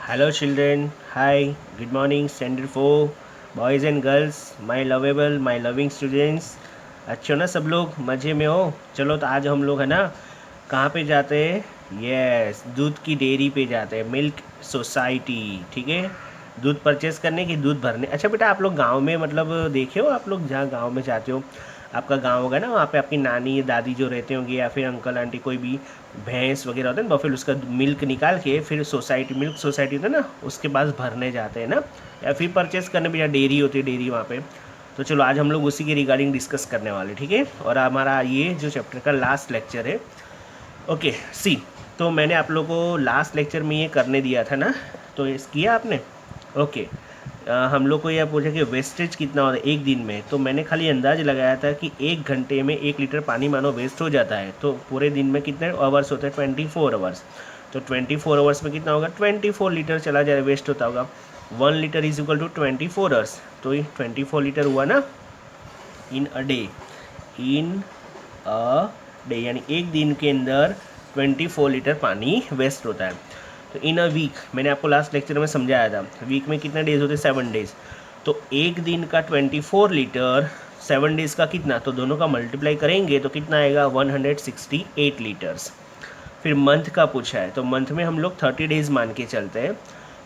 Hello, children. Hi. Good morning, Standard 4, boys and girls, my lovable, my loving students. अच्छे हो ना सब लोग? मज़े में हो? चलो तो आज हम लोग है ना कहाँ पे जाते हैं? यस, दूध की डेयरी पे जाते हैं, मिल्क सोसाइटी। ठीक है, दूध परचेस करने की, दूध भरने। अच्छा बेटा, आप लोग गांव में मतलब देखे हो, आप लोग जहाँ गांव में जाते हो, आपका गांव होगा ना, वहाँ पे आपकी नानी या दादी जो रहते होंगे या फिर अंकल आंटी कोई भी भैंस वगैरह होते हैं ना, फिर उसका मिल्क निकाल के फिर सोसाइटी, मिल्क सोसाइटी होता है ना, उसके पास भरने जाते हैं ना, या फिर परचेस करने भी, या डेयरी होती है, डेयरी वहाँ पे। तो चलो आज हम लोग उसी के रिगार्डिंग डिस्कस करने वाले, ठीक है। और हमारा ये जो चैप्टर का लास्ट लेक्चर है। ओके सी, तो मैंने आप लोगों को लास्ट लेक्चर में ये करने दिया था ना, तो इस किया आपने। ओके, हम लोग को यह पूछा कि वेस्टेज कितना होता है एक दिन में, तो मैंने खाली अंदाज लगाया था कि 1 घंटे में 1 लीटर पानी मानो वेस्ट हो जाता है, तो पूरे दिन में कितने आवर्स होते हैं? 24 आवर्स। तो 24 आवर्स में कितना होगा? 24 लीटर चला जाए, वेस्ट होता होगा। 1 litre is equal to 24 hours, तो ये 24 लीटर हुआ ना इन a day. In a day यानी एक दिन के अंदर 24 लीटर पानी वेस्ट होता है। तो इन अ वीक, मैंने आपको लास्ट लेक्चर में समझाया था, वीक में कितने डेज होते हैं? 7 डेज। तो एक दिन का 24 लीटर, 7 डेज का कितना, तो दोनों का मल्टीप्लाई करेंगे तो कितना आएगा? 168 लीटर्स। फिर मंथ का पूछा है, तो मंथ में हम लोग 30 डेज मान के चलते हैं।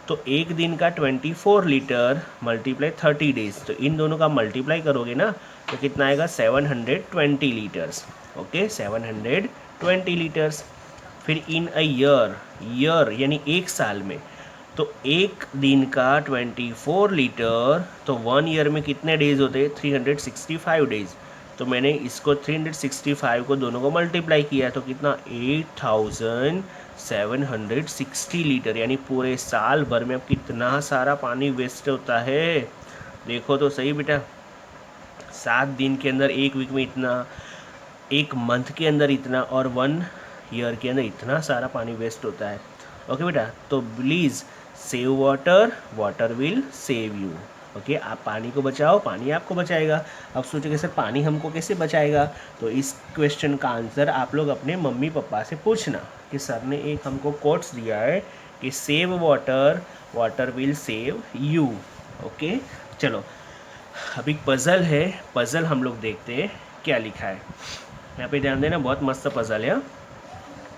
तो एक दिन का 24 लीटर मल्टीप्लाई 30 डेज, तो इन दोनों का मल्टीप्लाई करोगे ना तो कितना आएगा? 720 लीटर्स। Okay, 720 litres. फिर इन अ ईयर, ईयर यानी एक साल में, तो एक दिन का 24 लीटर, तो 1 ईयर में कितने डेज होते हैं? 365 डेज। तो मैंने इसको 365 को दोनों को मल्टीप्लाई किया तो कितना? 8760 लीटर, यानी पूरे साल भर में अब कितना सारा पानी वेस्ट होता है। देखो तो सही बेटा, 7 दिन के अंदर, एक वीक में इतना, एक मंथ के अंदर इतना, और 1 ईयर के अंदर इतना सारा पानी वेस्ट होता है। ओके बेटा, तो please save water, water will save you. Okay, आप पानी को बचाओ, पानी आपको बचाएगा। अब सोचोगे सर पानी हमको कैसे बचाएगा, तो इस क्वेश्चन का आंसर आप लोग अपने मम्मी पापा से पूछना कि सर ने एक हमको कोट्स दिया है कि save water, water will save you. Okay, चलो अभी पज़ल है, पज़ल हम लोग देखते हैं क्या लिखा है। यहाँ पे ध्यान देना, बहुत मस्त पज़ल है।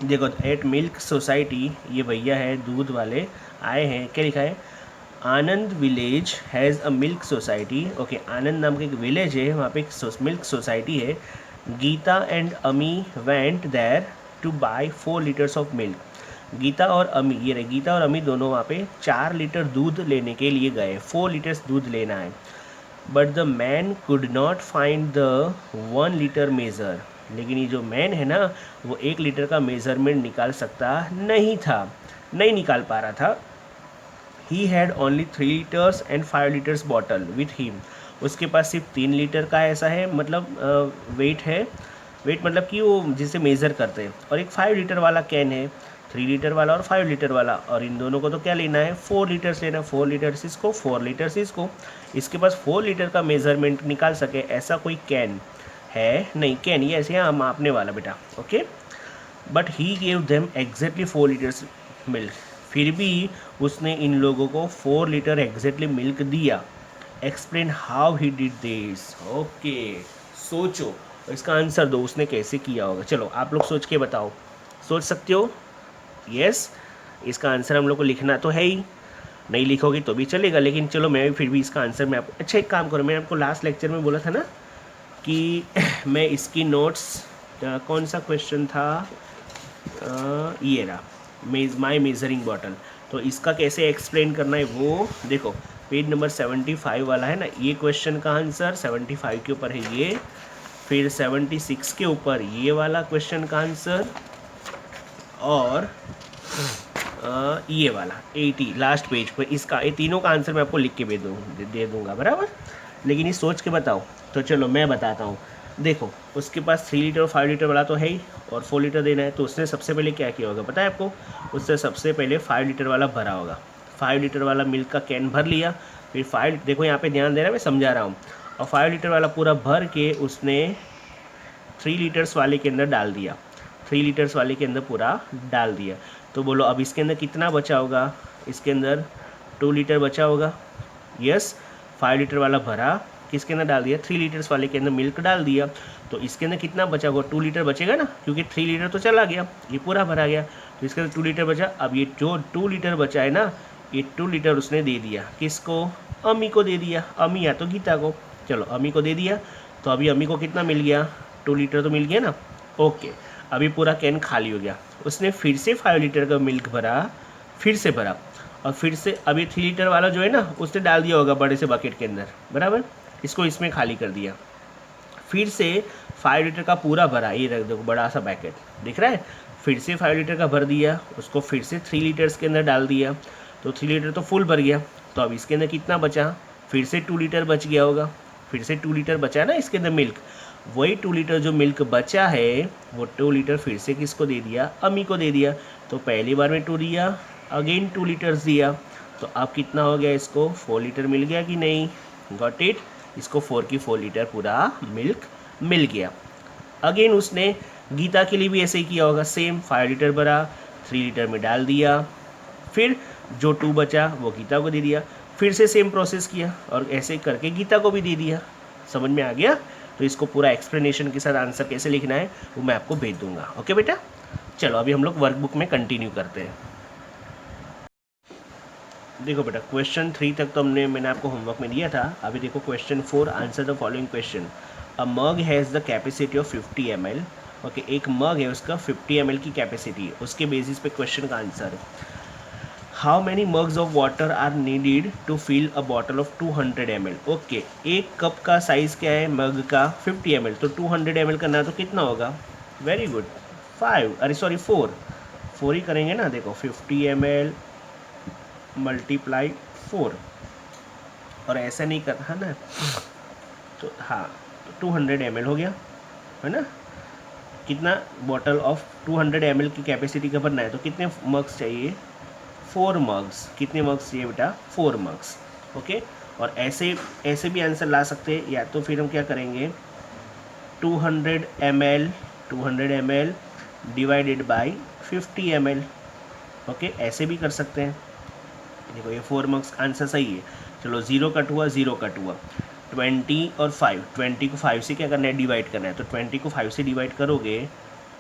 देखो, एट मिल्क सोसाइटी, ये भैया है दूध वाले आए हैं, क्या लिखा है? Anand village has a milk society. Okay, Anand नाम का एक विलेज है, वहाँ पे एक मिल्क सोसाइटी है। Gita and Ami went there to buy 4 litres of milk. Gita और अमी, ये रहे, गीता और अमी दोनों वहाँ पे 4 लीटर दूध लेने के लिए गए, 4 लीटर्स दूध लेना है। But the man could not find the 1 litre measure. लेकिन ये जो मैन है ना, वो 1 लीटर का मेज़रमेंट निकाल सकता नहीं था, नहीं निकाल पा रहा था। He had only 3 litres and 5 litres bottle with him. उसके पास सिर्फ 3 लीटर का ऐसा है, मतलब वेट है, वेट मतलब कि वो जिसे मेज़र करते हैं, और एक 5 लीटर वाला कैन है, 3 लीटर वाला और 5 लीटर वाला, और इन दोनों को तो क्या लेना है? 4 लीटर्स लेना है। 4 लीटर्स इसको, 4 लीटर्स इसको। इसके पास 4 लीटर का मेज़रमेंट निकाल सके ऐसा कोई कैन है नहीं। कैन ये ऐसे यहाँ मापने वाला बेटा। Okay, but he gave them exactly 4 litres milk. फिर भी उसने इन लोगों को 4 लीटर एग्जैक्टली मिल्क दिया। Explain how he did this. Okay, सोचो और इसका आंसर दो, उसने कैसे किया होगा। चलो आप लोग सोच के बताओ, सोच सकते हो? यस, इसका आंसर हम लोग को लिखना तो है ही, नहीं लिखोगे तो भी चलेगा, लेकिन चलो मैं भी फिर भी इसका आंसर मैं आपको, अच्छा एक काम करो, मैंने आपको लास्ट लेक्चर में बोला था ना कि मैं इसकी नोट्स, कौन सा क्वेश्चन था, ये रहा, माई मेजरिंग बॉटल। तो इसका कैसे एक्सप्लेन करना है वो देखो, पेज नंबर 75 वाला है ना, ये क्वेश्चन का आंसर 75 के ऊपर है ये, फिर 76 के ऊपर ये वाला क्वेश्चन का आंसर, और ये वाला 80 लास्ट पेज पर इसका, ये तीनों का आंसर मैं आपको लिख के दे दूँगा बराबर। लेकिन ये सोच के बताओ। तो चलो मैं बताता हूँ। देखो, उसके पास 3 लीटर और 5 लीटर वाला तो है ही, और 4 लीटर देना है, तो उसने सबसे पहले क्या किया होगा पता है आपको? उससे सबसे पहले 5 लीटर वाला भरा होगा, 5 लीटर वाला मिल्क का कैन भर लिया। फिर 5, देखो यहाँ पे ध्यान देना, मैं समझा रहा हूँ। और 5 लीटर वाला पूरा भर के उसने 3 लीटर्स वाले के अंदर डाल दिया, 3 लीटर्स वाले के अंदर पूरा डाल दिया। तो बोलो अब इसके अंदर कितना बचा होगा, इसके अंदर 2 लीटर बचा होगा। यस, 5 लीटर वाला भरा, किसके अंदर डाल दिया, 3 लीटर्स वाले के अंदर मिल्क डाल दिया, तो इसके अंदर कितना बचा होगा, 2 लीटर बचेगा ना, क्योंकि 3 लीटर तो चला गया, ये पूरा भरा गया, तो इसके अंदर 2 लीटर बचा। अब ये जो 2 लीटर बचा है ना, ये 2 लीटर उसने दे दिया किसको, अम्मी को दे दिया, अम्मी या तो गीता को, चलो अम्मी को दे दिया, तो अभी अम्मी को कितना मिल गया, 2 लीटर तो मिल गया ना। ओके, अभी पूरा कैन खाली हो गया, उसने फिर से 5 लीटर का मिल्क भरा, फिर से भरा, और फिर से अभी 3 लीटर वाला जो है ना उसने डाल दिया होगा बड़े से बकेट के अंदर, बराबर, इसको इसमें खाली कर दिया, फिर से 5 लीटर का पूरा भरा, ये रख दो बड़ा सा पैकेट दिख रहा है, फिर से 5 लीटर का भर दिया, उसको फिर से 3 लीटर्स के अंदर डाल दिया, तो 3 लीटर तो फुल भर गया, तो अब इसके अंदर कितना बचा, फिर से 2 लीटर बच गया होगा, फिर से 2 लीटर बचा ना इसके अंदर मिल्क, वही 2 लीटर जो मिल्क बचा है वो 2 लीटर फिर से किसको दे दिया, अम्मी को दे दिया, तो पहली बार में 2 दिया, अगेन 2 लीटर्स दिया, तो अब कितना हो गया, इसको 4 लीटर मिल गया कि नहीं, गॉट इट, इसको 4 की 4 लीटर पूरा मिल्क मिल गया। अगेन उसने गीता के लिए भी ऐसे ही किया होगा, सेम 5 लीटर भरा, 3 लीटर में डाल दिया, फिर जो 2 बचा वो गीता को दे दिया, फिर से सेम प्रोसेस किया और ऐसे करके गीता को भी दे दिया। समझ में आ गया? तो इसको पूरा एक्सप्लेनेशन के साथ आंसर कैसे लिखना है वो मैं आपको भेज दूंगा। ओके बेटा, चलो अभी हम लोग वर्कबुक में कंटिन्यू करते हैं। देखो बेटा, क्वेश्चन 3 तक तो मैंने आपको होमवर्क में दिया था। अभी देखो question 4, answer the following question. A mug has the capacity of 50 ml। Okay, एक मग है उसका 50 ml की कैपेसिटी है, उसके बेसिस पे क्वेश्चन का आंसर है। How many mugs of water are needed to fill a bottle of 200 ml। Okay, एक कप का साइज़ क्या है मग का, 50 ml, तो 200 ml करना तो कितना होगा, वेरी गुड, 4 ही करेंगे ना। देखो 50 ml मल्टीप्लाई 4, और ऐसा नहीं करना है ना, तो हाँ, तो 200 ml हो गया, है ना। कितना बॉटल ऑफ 200 ml की कैपेसिटी का भरना है, तो कितने मग्स चाहिए, 4 मग्स। कितने मग्स चाहिए बेटा, 4 मग्स। ओके, और ऐसे भी आंसर ला सकते हैं, या तो फिर हम क्या करेंगे, 200 ml divided by 50 ml। Okay, ऐसे भी कर सकते हैं। देखो ये 4 मग्स आंसर सही है। चलो 0 कट हुआ, 0 कट हुआ, 20 और 5, 20 को 5 से क्या करना है, डिवाइड करना है, तो 20 को 5 से डिवाइड करोगे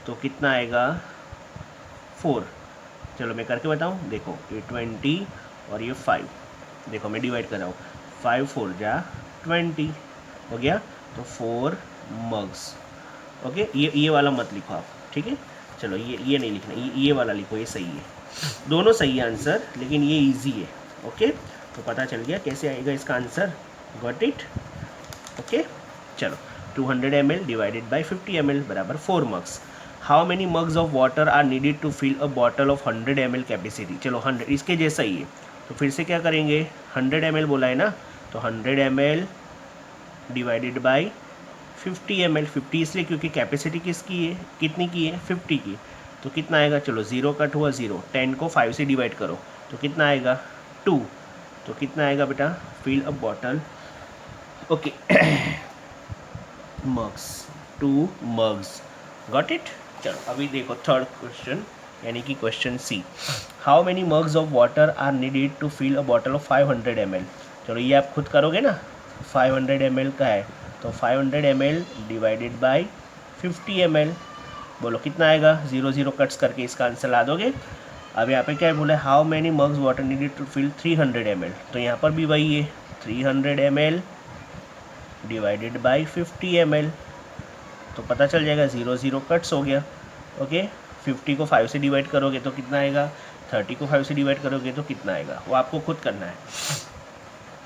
तो कितना आएगा, 4। चलो मैं करके बताऊँ, देखो ये 20 और ये 5, देखो मैं डिवाइड कर रहा हूँ, 5 4 जा 20 हो गया, तो 4 मग्स। ओके, ये वाला मत लिखो आप, ठीक है। चलो ये नहीं लिखना, ये वाला लिखो, ये सही है, दोनों सही है आंसर, लेकिन ये इजी है। ओके, तो पता चल गया कैसे आएगा इसका आंसर, गॉट इट। ओके, चलो 200 ml डिवाइडेड बाई 50 ml बराबर 4 mugs. How many mugs of water are needed to fill a bottle of 100 ml capacity. चलो 100 इसके जैसा ही है, तो फिर से क्या करेंगे, 100 ml बोला है ना, तो 100 ml डिवाइडेड बाई 50 ml। 50 इसलिए क्योंकि कैपेसिटी किसकी है, कितनी की है, 50 की, तो कितना आएगा, चलो 0 कट हुआ 0, 10 को 5 से डिवाइड करो तो कितना आएगा, 2, तो कितना आएगा बेटा, fill a bottle, okay, mugs, 2 mugs, got it. चलो अभी देखो थर्ड क्वेश्चन, यानी कि question C. How many mugs of water are needed to fill a bottle of 500 ml। चलो ये आप खुद करोगे ना, 500 ml का है, तो 500 ml डिवाइडेड बाई 50 ml, बोलो कितना आएगा, 0 0 कट्स करके इसका आंसर ला दोगे। अब यहाँ पे क्या बोला है, how many mugs water needed to fill 300 ml, तो यहाँ पर भी वही है, 300 ml डिवाइडेड बाई 50 ml, तो पता चल जाएगा 0 0 कट्स हो गया। ओके, 50 को 5 से डिवाइड करोगे तो कितना आएगा, 30 को 5 से डिवाइड करोगे तो कितना आएगा, वो आपको खुद करना है।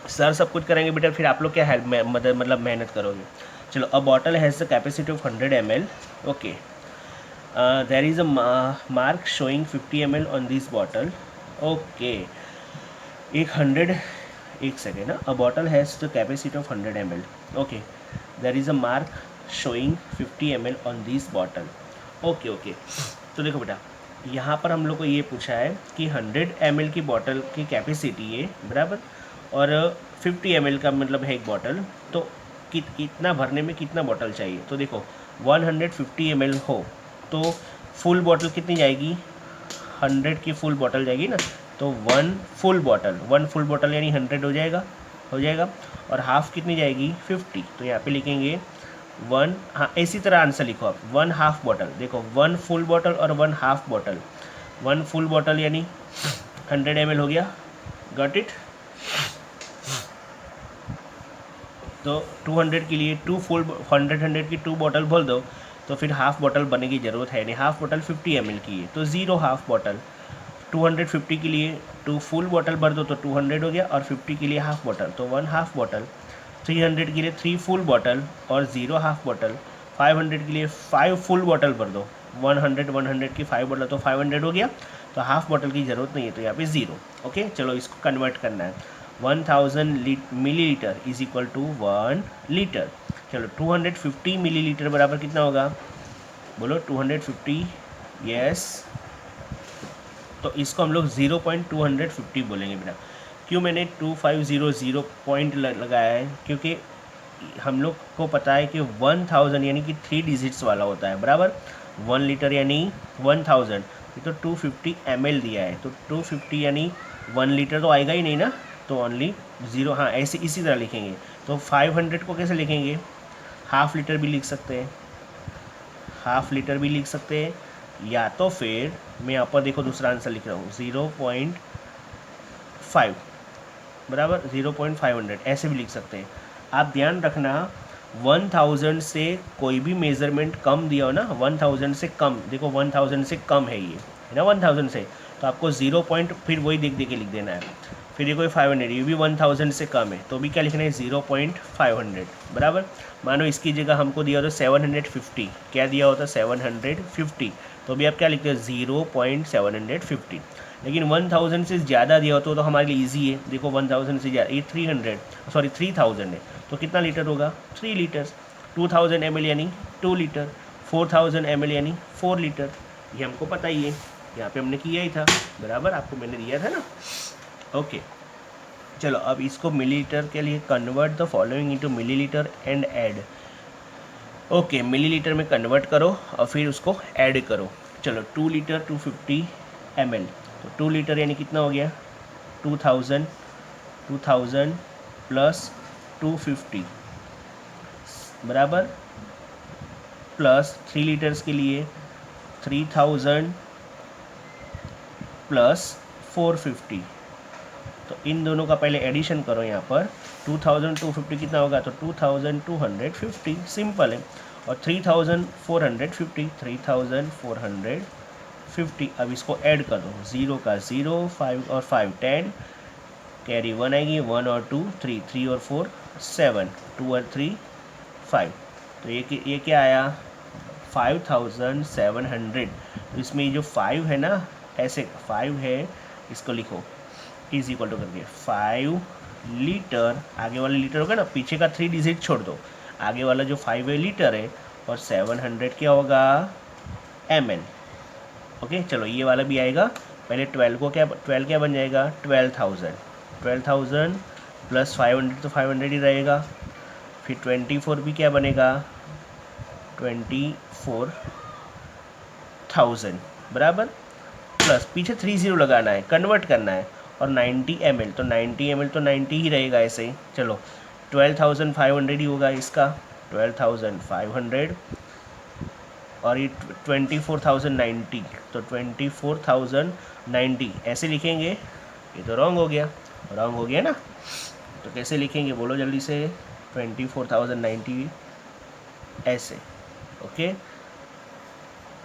सर सब कुछ करेंगे बेटा, फिर आप लोग क्या हेल्प में मतलब मेहनत करोगे। चलो, अ bottle has the capacity of 100 ml। Okay, there is a mark showing 50 ml on this bottle। Okay, एक सेकेंड ना, अ bottle has the capacity of 100 ml। Okay, there is a mark showing 50 ml on this bottle। Okay, तो देखो बेटा, यहाँ पर हम लोग को ये पूछा है कि 100 ml की बॉटल की कैपेसिटी है, बराबर, और 50 ml का मतलब है एक बॉटल, तो इतना भरने में कितना बॉटल चाहिए। तो देखो 150 ml हो तो फुल बॉटल कितनी जाएगी, 100 की फुल बॉटल जाएगी ना, तो वन फुल बॉटल यानी 100 हो जाएगा। और हाफ़ कितनी जाएगी 50, तो यहाँ पे लिखेंगे वन, हाँ इसी तरह आंसर लिखो आप, 1/2 बॉटल। देखो 1 फुल बॉटल और 1/2 बॉटल, 1 फुल बॉटल यानी 100 ml हो गया, गॉट इट। तो 200 के लिए 2 फुल 100 की 2 बॉटल बोल दो, तो फिर हाफ़ बॉटल बनने की ज़रूरत है नहीं, हाफ़ बॉटल 50 ml की है तो 0 हाफ़ बॉटल। 250 के लिए 2 फुल बॉटल भर दो तो 200 हो गया, और 50 के लिए हाफ़ बॉटल तो 1/2 बॉटल। 300 के लिए 3 फुल बॉटल और 0 हाफ़ बॉटल। 500 के लिए 5 फुल बॉटल भर दो, 100 की 5 बॉटल तो 500 हो गया, तो हाफ़ बॉटल की ज़रूरत नहीं है, तो यहाँ पे 0। ओके, चलो इसको कन्वर्ट करना है। 1000 millilitre is equal to 1 litre. चलो 250 मिलीलीटर बराबर कितना होगा, बोलो 250, यस। तो इसको हम लोग 0.250 बोलेंगे बेटा। क्यों मैंने 2500 पॉइंट लगाया है, क्योंकि हम लोग को पता है कि 1000 यानी कि 3 डिजिट्स वाला होता है, बराबर। 1 लीटर यानी 1000, ये तो 250 ml दिया है, तो 250 यानी 1 लीटर तो आएगा ही नहीं ना, तो ओनली 0, हाँ ऐसे इसी तरह लिखेंगे। तो 500 को कैसे लिखेंगे, हाफ़ लीटर भी लिख सकते हैं, हाफ़ लीटर भी लिख सकते हैं, या तो फिर मैं यहाँ पर देखो दूसरा आंसर लिख रहा हूँ 0.5, बराबर 0.500 ऐसे भी लिख सकते हैं। आप ध्यान रखना 1000 से कोई भी मेज़रमेंट कम दिया हो ना, 1000 से कम, देखो 1000 से कम है ये, है ना, 1000 से, तो आपको 0 पॉइंट फिर वही देख के लिख देना है। फिर ये कोई 500, ये भी 1000 से कम है, तो भी क्या लिखना है 0.500, बराबर। मानो इसकी जगह हमको दिया होता 750, क्या दिया होता 750, तो भी आप क्या लिखते हो 0.750। लेकिन 1000 से ज़्यादा दिया हो तो हमारे लिए इजी है। देखो 1000 से ज़्यादा, ये 3000 है, तो कितना लीटर होगा 3 लीटर। 2000 ml यानी 2 लीटर। 4000 ml यानी 4 लीटर। ये हमको पता ही है, यहाँ पे हमने किया ही था, बराबर, आपको मैंने दिया था ना। ओके, चलो अब इसको मिलीलीटर के लिए convert the following into millilitre and add. Okay, millilitre में कन्वर्ट करो और फिर उसको ऐड करो। चलो 2 लीटर 250 ml, तो 2 लीटर यानी कितना हो गया 2000 प्लस 250 बराबर, प्लस 3 लीटर्स के लिए 3000 प्लस 450। तो इन दोनों का पहले एडिशन करो यहाँ पर, 2250 कितना होगा, तो 2250, सिंपल है। और 3450, 3450, अब इसको ऐड कर दो, 0 का 0, 5 और 5 10, कैरी 1 आएगी, 1 और 2 3, 3 और 4 7, 2 और 3 5, तो ये क्या आया 5700। तो इसमें ये जो 5 है ना, ऐसे 5 है, इसको लिखो इज इक्वल टू करके 5 लीटर, आगे वाला लीटर होगा ना, पीछे का 3 डिजिट छोड़ दो, आगे वाला जो 5 है लीटर है, और 700 क्या होगा ml। ओके, चलो ये वाला भी आएगा। पहले 12 क्या बन जाएगा 12,000 प्लस 500 तो 500 ही रहेगा। फिर 24 भी क्या बनेगा 24,000 बराबर, प्लस पीछे 30 लगाना है, कन्वर्ट करना है, और 90 ml, तो 90 ml तो 90 ही रहेगा ऐसे ही। चलो 12,500 ही होगा इसका, 12,500, और ये 24,090, तो 24,090 ऐसे लिखेंगे। ये तो रॉन्ग हो गया ना, तो कैसे लिखेंगे बोलो जल्दी से, 24,090 ऐसे। ओके,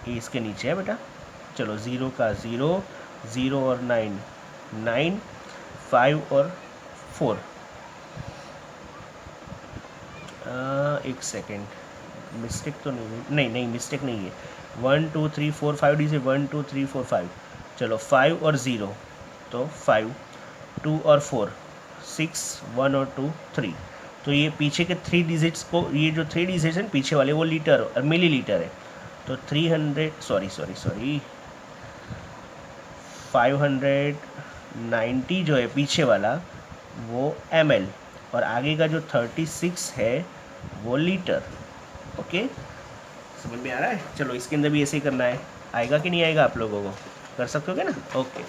ये इसके नीचे है बेटा। चलो 0 का 0, 0 और 9 9, 5 और 4, एक सेकेंड, मिस्टेक तो नहीं मिस्टेक नहीं है। 1 2 3 4 5 डी से 1 2 3 4 5, चलो 5 और 0 तो 5, 2 और 4 6, 1 और 2 3, तो ये पीछे के 3 डिजिट्स को, ये जो 3 डिजिट्स हैं पीछे वाले वो लीटर और मिली लीटर है, तो 300 सॉरी 590 जो है पीछे वाला वो ml, और आगे का जो 36 है वो लीटर। ओके, समझ में आ रहा है। चलो इसके अंदर भी ऐसे ही करना है, आएगा कि नहीं आएगा आप लोगों को। कर सकते हो क्या ना? ओके,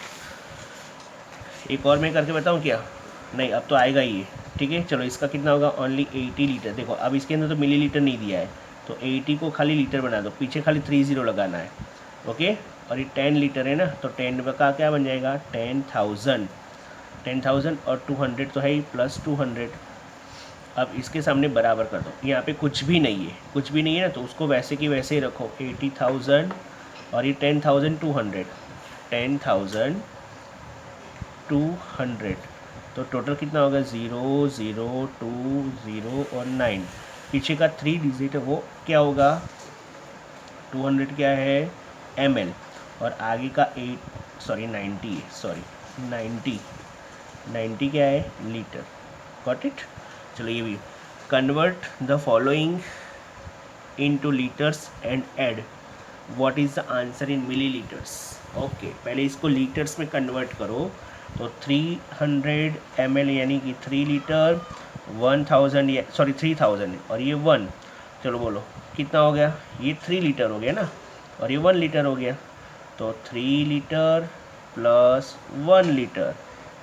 एक और मैं करके बताऊँ क्या? नहीं, अब तो आएगा ही ये, ठीक है। चलो इसका कितना होगा? Only 80 litre. देखो अब इसके अंदर तो मिलीलीटर नहीं दिया है, तो 80 को खाली लीटर बना दो, पीछे खाली 30 लगाना है, ओके। और ये 10 लीटर है ना, तो 10 का क्या बन जाएगा? 10,000। 10,000 और 200 तो है ही, प्लस 200। अब इसके सामने बराबर कर दो, यहाँ पे कुछ भी नहीं है, कुछ भी नहीं है ना, तो उसको वैसे की वैसे ही रखो। 80,000 और ये 10,200, 10,200, तो टोटल कितना होगा? 0 0 2 0 और 9, पीछे का 3 डिजिट है वो क्या होगा? 200 क्या है? ml, और आगे का 90 है, 90 क्या है? लीटर। Got it? चलो ये भी, convert the following into litres and add what is the answer in millilitres. Okay, पहले इसको लीटर्स में कन्वर्ट करो, तो 300 ml यानी कि 3 लीटर, 1000 3000 और ये 1, चलो बोलो कितना हो गया? ये 3 लीटर हो गया ना, और ये 1 लीटर हो गया, तो 3 litre plus 1 litre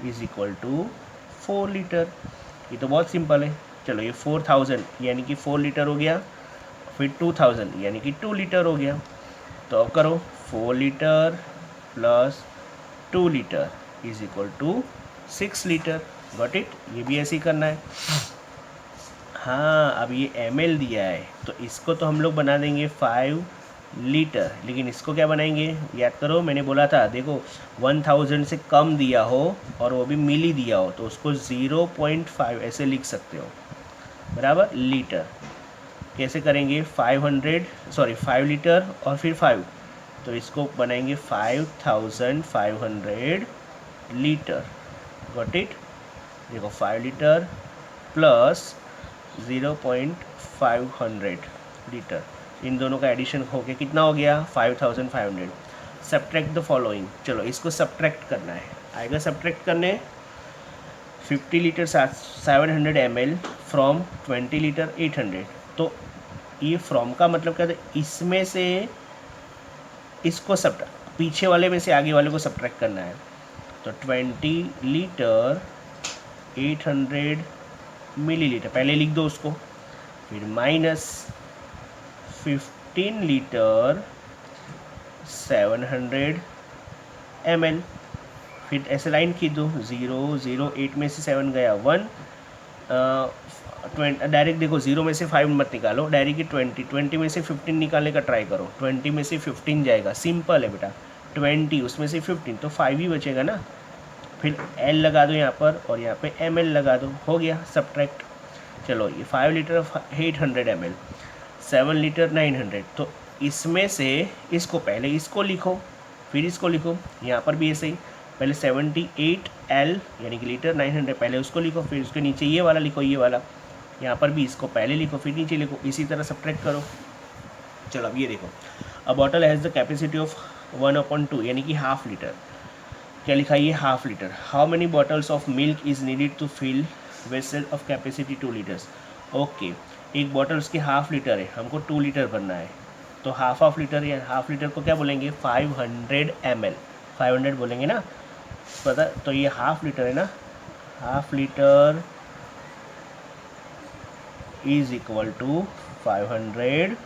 is equal to 4 litre. ये तो बहुत सिंपल है। चलो ये 4000 यानी कि 4 लीटर हो गया, फिर 2000 यानी कि 2 लीटर हो गया, तो अब करो 4 litre plus 2 litre is equal to 6 litre. Got it? ये भी ऐसे ही करना है। हाँ, अब ये ml दिया है, तो इसको तो हम लोग बना देंगे 5 लीटर, लेकिन इसको क्या बनाएंगे? याद करो, मैंने बोला था, देखो 1000 से कम दिया हो और वो भी मिली दिया हो, तो उसको 0.5 ऐसे लिख सकते हो, बराबर। लीटर कैसे करेंगे? 5 लीटर और फिर 5, तो इसको बनाएंगे 5500 लीटर। Got it? देखो 5 लीटर प्लस 0.500 लीटर, इन दोनों का एडिशन होके कितना हो गया? 5500। सब्ट्रैक्ट द फॉलोइंग, चलो इसको सब्ट्रैक्ट करना है, आएगा सब्ट्रैक्ट करने। 50 लीटर 700 ml फ्रॉम 20 लीटर 800, तो ये फ्रॉम का मतलब क्या था? इसमें से इसको पीछे वाले में से आगे वाले को सब्ट्रैक्ट करना है, तो 20 लीटर 800 मिलीलीटर पहले लिख दो उसको, फिर माइनस 15 लीटर 700 ml, फिर ऐसे लाइन खींच दो, 0 0 8 में से 7 गया 1, डायरेक्ट देखो 0 में से 5 मत निकालो, डायरेक्ट 20 में से 15 निकालने का ट्राई करो, 20 में से 15 जाएगा, सिंपल है बेटा, 20 उसमें से 15 तो 5 ही बचेगा ना, फिर L लगा दो यहाँ पर और यहाँ पे ml लगा दो, हो गया सब्ट्रैक्ट। चलो ये 5 लीटर 800 ml, 7 लीटर 900, तो इसमें से इसको पहले इसको लिखो फिर इसको लिखो, यहाँ पर भी ऐसे ही, पहले 78 L यानी कि लीटर 900 पहले उसको लिखो, फिर उसके नीचे ये वाला लिखो, ये वाला, यहाँ पर भी इसको पहले लिखो फिर नीचे लिखो, इसी तरह सब्ट्रैक्ट करो। चलो अब ये देखो, a bottle has the capacity of 1/2 यानी कि हाफ लीटर, क्या लिखा है ये? Half litre. How many bottles of milk is needed to fill vessel of capacity 2 litres. Okay, एक बॉटल उसकी हाफ लीटर है, हमको 2 लीटर भरना है, तो हाफ लीटर या हाफ लीटर को क्या बोलेंगे? 500 ml, 500 बोलेंगे ना, पता? तो ये हाफ लीटर है ना, half litre is equal to 500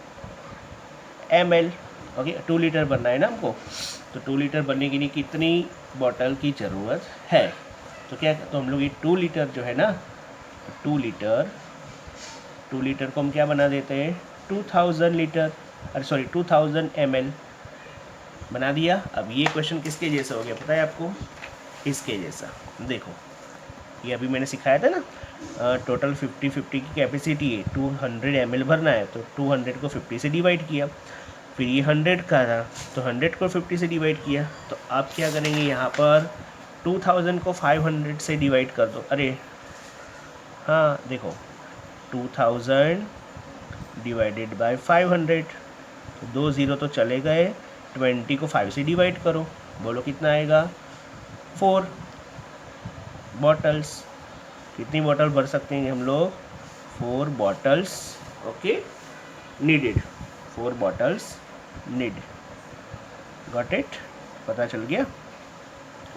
ml। Okay, 2 litre बनना है ना हमको, तो 2 लीटर बनने के लिए कितनी बॉटल की ज़रूरत है? तो क्या, तो हम लोग ये 2 लीटर जो है ना, 2 लीटर को हम क्या बना देते हैं? 2000 लीटर, अरे सॉरी 2000 ml बना दिया। अब ये क्वेश्चन किसके जैसा हो गया पता है आपको? इसके जैसा। देखो ये अभी मैंने सिखाया था ना, टोटल 50-50 की कैपेसिटी है, 200 ml भरना है, तो 200 को 50 से डिवाइड किया, फिर ये 100 का था तो 100 को 50 से डिवाइड किया, तो आप क्या करेंगे? यहाँ पर 2000 को 500 से डिवाइड कर दो। अरे हाँ देखो, 2000 डिवाइडेड बाय 500, तो 2 0 तो चले गए, 20 को 5 से डिवाइड करो, बोलो कितना आएगा? 4 बॉटल्स। कितनी बॉटल भर सकते हैं हम लोग? 4 bottles, okay, needed, 4 bottles need. Got it? पता चल गया।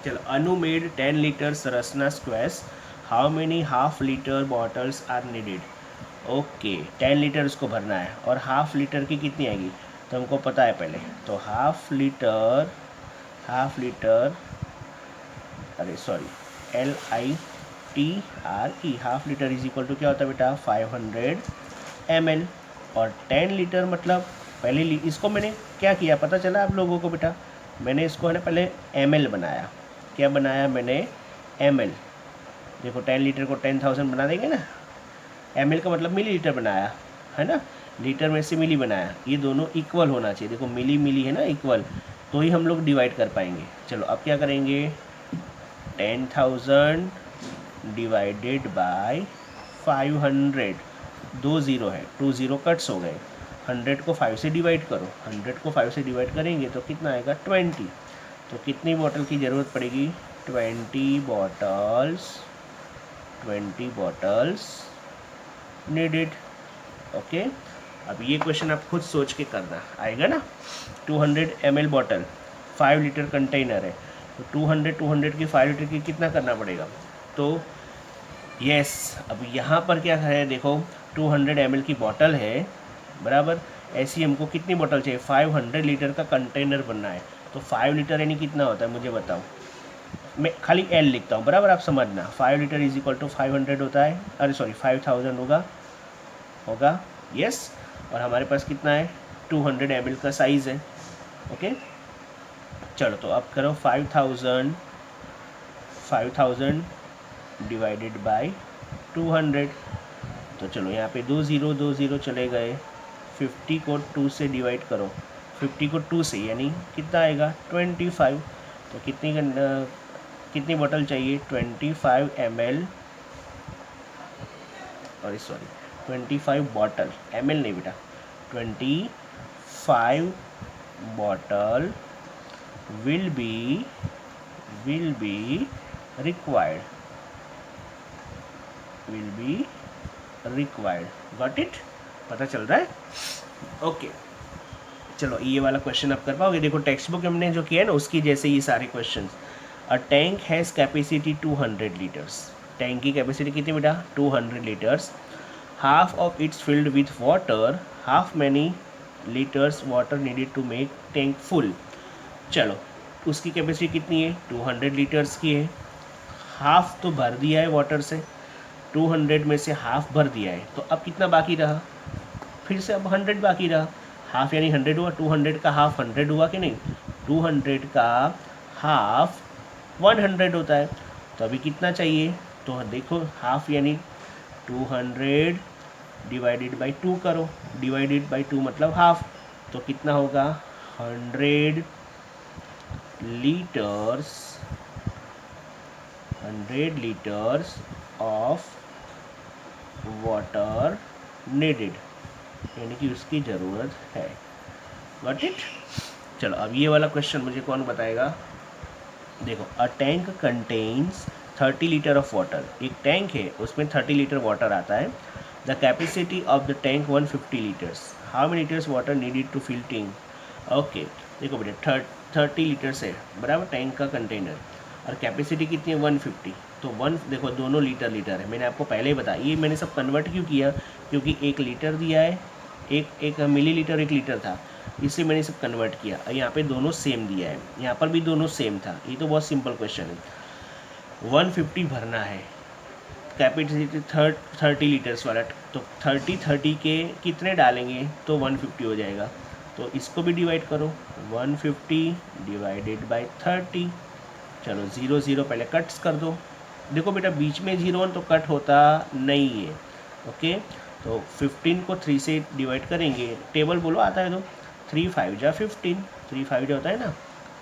चलो, Anu made 10 litres Rasna squash, how many half litre bottles are needed. Okay, 10 litre उसको भरना है और हाफ लीटर की कितनी आएगी, तो हमको पता है पहले। तो हाफ लीटर, अरे sorry, LITRE, half litre is equal to क्या होता है बेटा, 500 ml। और 10 लीटर मतलब पहले इसको मैंने क्या किया पता चला आप लोगों को बेटा, मैंने इसको है ना पहले ml बनाया। क्या बनाया मैंने, ml। देखो 10 लीटर को 10,000 बना देंगे ना, ml का मतलब मिली लीटर बनाया है ना, लीटर में से मिली बनाया, ये दोनों इक्वल होना चाहिए। देखो मिली मिली है ना इक्वल, तो ही हम लोग डिवाइड कर पाएंगे। चलो अब क्या करेंगे, 10,000 डिवाइडेड बाय 500, 2 ज़ीरो है, 2 ज़ीरो कट्स हो गए। 100 को 5 से डिवाइड करो, 100 को 5 से डिवाइड करेंगे तो कितना आएगा, 20। तो कितनी बॉटल की ज़रूरत पड़ेगी, 20 बॉटल्स नीडेड। ओके, अब ये क्वेश्चन आप खुद सोच के करना, आएगा ना। 200 ml बॉटल, 5 लीटर कंटेनर है, तो 200 की 5 लीटर की कितना करना पड़ेगा। तो यस, अब यहाँ पर क्या है, देखो 200 ml की बॉटल है बराबर, ऐसी हमको कितनी बॉटल चाहिए, 500 लीटर का कंटेनर बनना है। तो 5 लीटर यानी कितना होता है मुझे बताओ, मैं खाली L लिखता हूँ बराबर, आप समझना। 5 लीटर इज इक्वल टू 500 होता है, अरे सॉरी 5000 होगा यस। और हमारे पास कितना है, 200 ml का साइज़ है। ओके, चलो तो अब करो 5000 डिवाइडेड बाय 200। तो चलो यहाँ पे 2 ज़ीरो चले गए। 50 को 2 से डिवाइड करो, 50 को 2 से यानी कितना आएगा, 25। तो कितनी बोतल चाहिए, 25 ml, और सॉरी 25 बॉटल, ml नहीं बेटा, 25 bottle will be required, got it, पता चल रहा है। ओके, चलो ये वाला क्वेश्चन आप कर पाओगे। देखो टेक्स्ट बुक हमने जो किया है ना उसकी जैसे ये सारे question. A tank has capacity 200 litres, tank की कैपेसिटी कितनी बेटा, 200 litres. Half of it's filled with water, half many litres water needed to make tank full. चलो उसकी कैपेसिटी कितनी है, 200 लीटर्स की है, हाफ तो भर दिया है वाटर से, 200 में से हाफ भर दिया है, तो अब कितना बाकी रहा, फिर से अब 100 बाकी रहा। हाफ यानी 100 हुआ, 200 का हाफ 100 हुआ कि नहीं, 200 का हाफ 100 होता है। तो अभी कितना चाहिए, तो देखो हाफ यानी 200 डिवाइडेड बाई 2 करो, डिवाइडेड बाई 2 मतलब हाफ, तो कितना होगा, 100 लीटर्स ऑफ वाटर नीडेड, यानी कि उसकी ज़रूरत है। Got it. चलो अब ये वाला क्वेश्चन मुझे कौन बताएगा। देखो, a tank contains 30 litre of water, एक टैंक है उसमें 30 लीटर वाटर आता है। The capacity of the tank 150 litres, how many litres water needed to fill tank. Okay, देखो बेटा 30 लीटर्स है बराबर टैंक का कंटेनर, और कैपेसिटी कितनी है 150। तो देखो दोनों लीटर है, मैंने आपको पहले ही बताया। ये मैंने सब कन्वर्ट क्यों किया, क्योंकि 1 लीटर दिया है, एक मिली लीटर 1 लीटर था, इसलिए मैंने सब कन्वर्ट किया। यहाँ पे दोनों सेम दिया है, यहाँ पर भी दोनों सेम था। ये तो बहुत सिंपल क्वेश्चन है। 150 भरना है, कैपेसिटी 30 लीटर्स वाला, तो 30 के कितने डालेंगे तो 150 हो जाएगा। तो इसको भी डिवाइड करो, 150 डिवाइडेड बाई 30। चलो 0 0 पहले कट्स कर दो। देखो बेटा बीच में 0 तो कट होता नहीं है। ओके, तो 15 को 3 से डिवाइड करेंगे, टेबल बोलो आता है तो 3 5 जा 15, 3 5 जो होता है ना,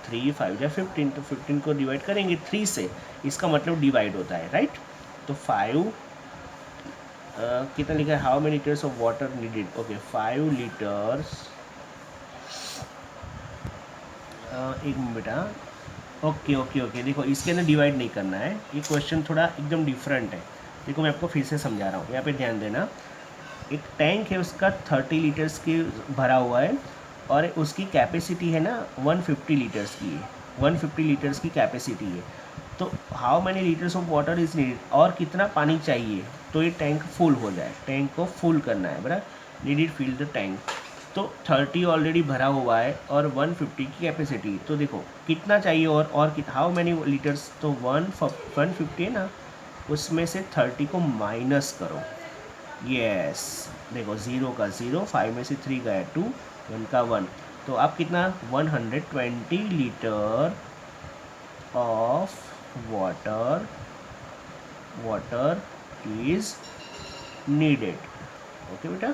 3 5 जा 15, तो 15 को डिवाइड करेंगे 3 से, इसका मतलब डिवाइड होता है, राइट। तो 5 कितना लिखा है, how many litres of water needed. Okay 5 litres, एक मिनट बेटा, ओके, देखो इसके अंदर डिवाइड नहीं करना है, ये क्वेश्चन थोड़ा एकदम डिफरेंट है। देखो मैं आपको फिर से समझा रहा हूँ, यहाँ पे ध्यान देना। एक टैंक है उसका 30 लीटर्स की भरा हुआ है, और उसकी कैपेसिटी है ना 150 लीटर्स की है। 150 लीटर्स की कैपेसिटी है। तो how many litres of water is needed, और कितना पानी चाहिए तो ये टैंक फुल हो जाए, टैंक को फुल करना है बराबर। नीडेड फिल द टैंक, तो 30 ऑलरेडी भरा हुआ है और 150 की कैपेसिटी। तो देखो कितना चाहिए और हाउ मैनी लीटर्स, तो 150 है ना, उसमें से 30 को माइनस करो। यस, देखो 0 का 0, 5 में से 3 गया 2, 1 का 1, तो आप कितना 120 litre of water is needed. Okay बेटा,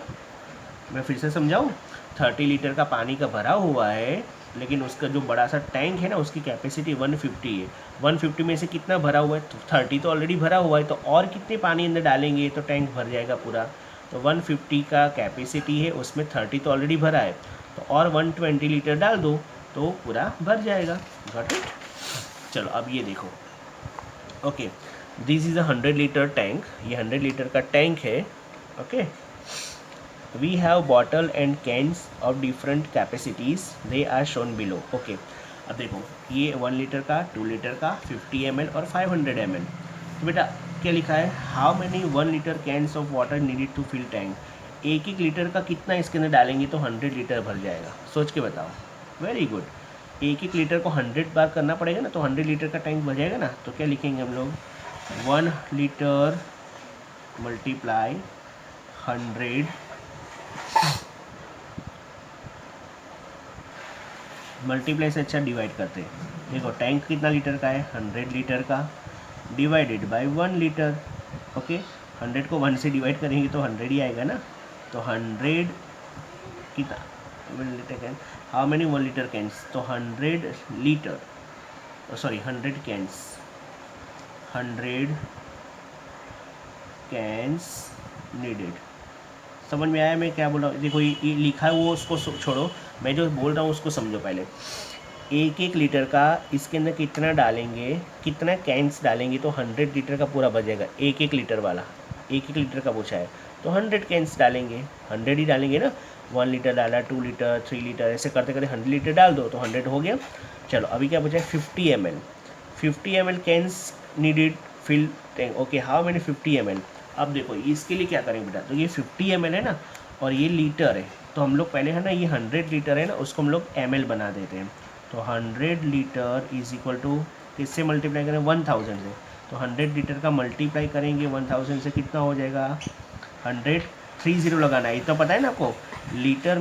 मैं फिर से समझाऊँ। 30 लीटर का पानी का भरा हुआ है, लेकिन उसका जो बड़ा सा टैंक है ना, उसकी कैपेसिटी 150 है। 150 में से कितना भरा हुआ है, तो 30 तो ऑलरेडी भरा हुआ है, तो और कितने पानी अंदर डालेंगे तो टैंक भर जाएगा पूरा। तो 150 का कैपेसिटी है, उसमें 30 तो ऑलरेडी भरा है, तो और 120 लीटर डाल दो तो पूरा भर जाएगा। Got it. चलो अब ये देखो, okay, this is a 100 litre tank, ये 100 लीटर का टैंक है। Okay, we have bottle and cans of different capacities, they are shown below। Okay, अब देखो ये 1 लीटर का, 2 लीटर का, 50 ml और 500 ml। तो बेटा क्या लिखा है, how many 1 litre cans of water needed to fill tank. एक एक लीटर का कितना इसके अंदर डालेंगे तो 100 लीटर भर जाएगा, सोच के बताओ। वेरी गुड, एक एक लीटर को 100 बार करना पड़ेगा ना, तो 100 लीटर का टैंक भर जाएगा ना। तो क्या लिखेंगे हम लोग, 1 लीटर मल्टीप्लाई 100 मल्टीप्लाई से अच्छा डिवाइड करते हैं। देखो टैंक कितना लीटर का है, 100 लीटर का, डिवाइडेड बाय 1 लीटर। ओके, 100 को 1 से डिवाइड करेंगे तो 100 ही आएगा ना। तो 100 कितना 1 litre can, how many 1 litre cans, तो 100 litre, sorry 100 cans, 100 cans needed. समझ में आया मैं क्या बोल रहा हूँ। देखो ये लिखा है वो उसको छोड़ो, मैं जो बोल रहा हूँ उसको समझो पहले। एक एक लीटर का इसके अंदर कितना डालेंगे, कितना कैंस डालेंगे तो 100 लीटर का पूरा बचेगा। एक एक लीटर वाला, एक एक लीटर का पूछा है तो 100 कैंस डालेंगे, 100 ही डालेंगे ना। 1 लीटर डाला, 2 लीटर, 3 लीटर, ऐसे करते करते 100 लीटर डाल दो तो 100 हो गया। चलो अभी क्या पूछा है, 50 ml, 50 ml cans needed fill tank. Okay, how many 50 ml। अब देखो इसके लिए क्या करेंगे बेटा, तो ये 50 ml है ना और ये लीटर है, तो हम लोग पहले है ना ये 100 लीटर है ना, उसको हम लोग ml बना देते हैं। तो 100 लीटर इज इक्वल टू किससे मल्टीप्लाई करें, 1000 से। तो 100 लीटर का मल्टीप्लाई करेंगे 1000 से, कितना हो जाएगा 100, 30 लगाना है, इतना पता है ना आपको। लीटर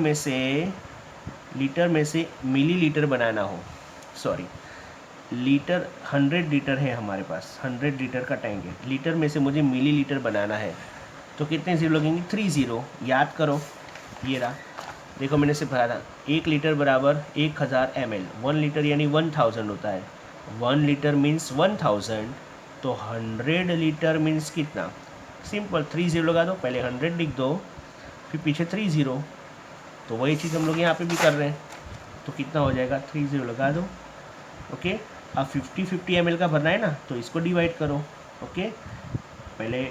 में से मिली लीटर बनाना हो, सॉरी लीटर, 100 लीटर है हमारे पास, 100 लीटर का टैंक है, लीटर में से मुझे मिली लीटर बनाना है, तो कितने ज़ीरो लगेंगे, 30। याद करो, ये रहा, देखो मैंने सिर्फ भरा था। 1 लीटर बराबर 1000 ml, 1 लीटर यानी 1000 होता है, 1 लीटर मीन्स 1000, तो 100 लीटर मीन्स कितना, सिंपल 30 लगा दो, पहले 100 लिख दो फिर पीछे 30। तो वही चीज़ हम लोग यहाँ पे भी कर रहे हैं, तो कितना हो जाएगा 30 लगा दो। ओके, अब 50 ml का भरना है ना, तो इसको डिवाइड करो। ओके, पहले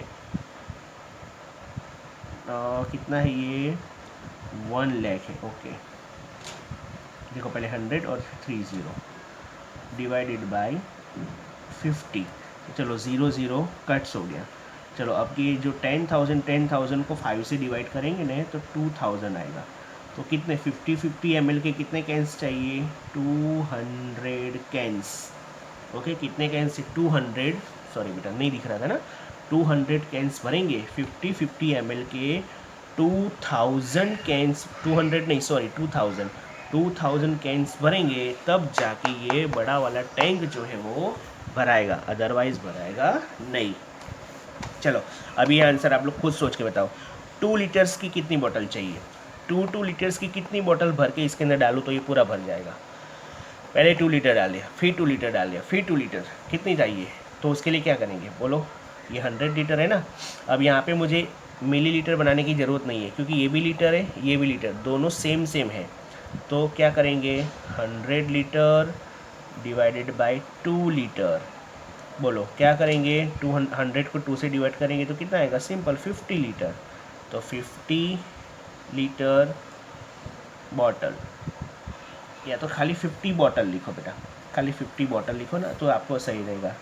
कितना है ये, 1 लाख है। ओके, देखो पहले 100 और 30 डिवाइडेड बाय 50, चलो 0 0 कट्स हो गया। चलो अब ये जो 10,000 को 5 से डिवाइड करेंगे ना तो 2000 आएगा। तो कितने 50 ml के कितने कैंस चाहिए, 200 कैंस। ओके, कितने कैंस, 200, सॉरी बेटा नहीं दिख रहा था ना, 200 कैंस भरेंगे 50 ml के, 2000 कैंस, 200 नहीं सॉरी 2000 कैंस भरेंगे, तब जाके ये बड़ा वाला टैंक जो है वो भराएगा, अदरवाइज भराएगा नहीं। चलो अभी ये आंसर आप लोग खुद सोच के बताओ। 2 लीटर्स की कितनी बोतल चाहिए, 2 लीटर्स की कितनी बोतल भर के इसके अंदर डालूँ तो ये पूरा भर जाएगा। पहले 2 लीटर डाल दिया, फिर 2 लीटर डाल दिया, फिर 2 लीटर, कितनी चाहिए, तो उसके लिए क्या करेंगे बोलो। ये 100 लीटर है ना, अब यहाँ पे मुझे मिली लीटर बनाने की ज़रूरत नहीं है, क्योंकि ये भी लीटर है ये भी लीटर, दोनों सेम है। तो क्या करेंगे, 100 लीटर डिवाइडेड बाय 2 लीटर, बोलो क्या करेंगे, 200 को 2 से डिवाइड करेंगे तो कितना आएगा, सिंपल 50 लीटर। तो 50 लीटर बॉटल, या तो खाली 50 बॉटल लिखो बेटा, खाली 50 बॉटल लिखो ना तो आपको सही रहेगा।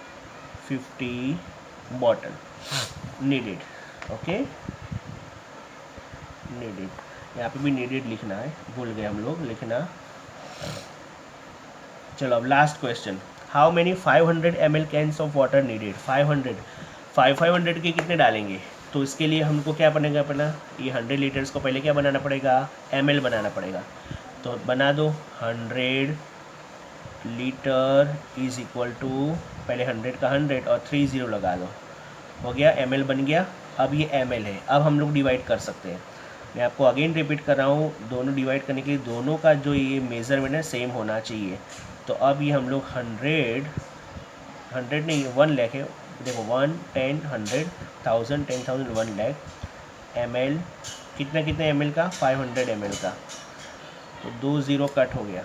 50 बॉटल नीडेड। ओके, नीडेड, यहाँ पे भी नीडेड लिखना है, भूल गए हम लोग लिखना। चलो अब last question, how many 500 ml cans of water needed. 500 के कितने डालेंगे, तो इसके लिए हमको क्या बनेगा, पहला ये 100 लीटर्स को पहले क्या बनाना पड़ेगा, ml बनाना पड़ेगा। तो बना दो 100 लीटर इज इक्वल टू, पहले 100 का 100 और 30 लगा दो, हो गया ml बन गया। अब ये ml है, अब हम लोग डिवाइड कर सकते हैं। मैं आपको अगेन रिपीट कर रहा हूँ, दोनों डिवाइड करने के लिए दोनों का जो ये मेज़रमेंट है सेम होना चाहिए। तो अब ये हम लोग 100 नहीं 1 लाख है, देखो 1 10 100 1000 10,000 1 लाख ml, कितना कितने ml का, 500 ml का, तो 2 0 कट हो गया,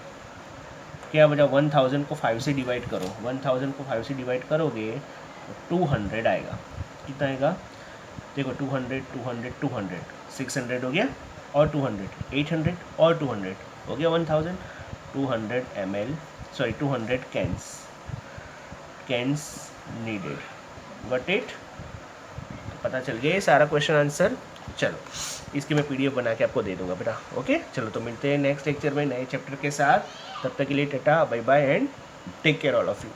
क्या बचा, 1000 को 5 से डिवाइड करो, 1000 को 5 से डिवाइड करोगे तो 200 आएगा। कितना आएगा, देखो 200 200 200 600 हो गया, और 200 800 और 200 हो गया 1000। 200 ml, sorry 200 cans needed, got it. पता चल गया ये सारा क्वेश्चन आंसर। चलो इसकी मैं पीडीएफ बना के आपको दे दूंगा बेटा। ओके, चलो तो मिलते हैं नेक्स्ट लेक्चर में नए चैप्टर के साथ। तब तक के लिए tata bye bye and take care all of you.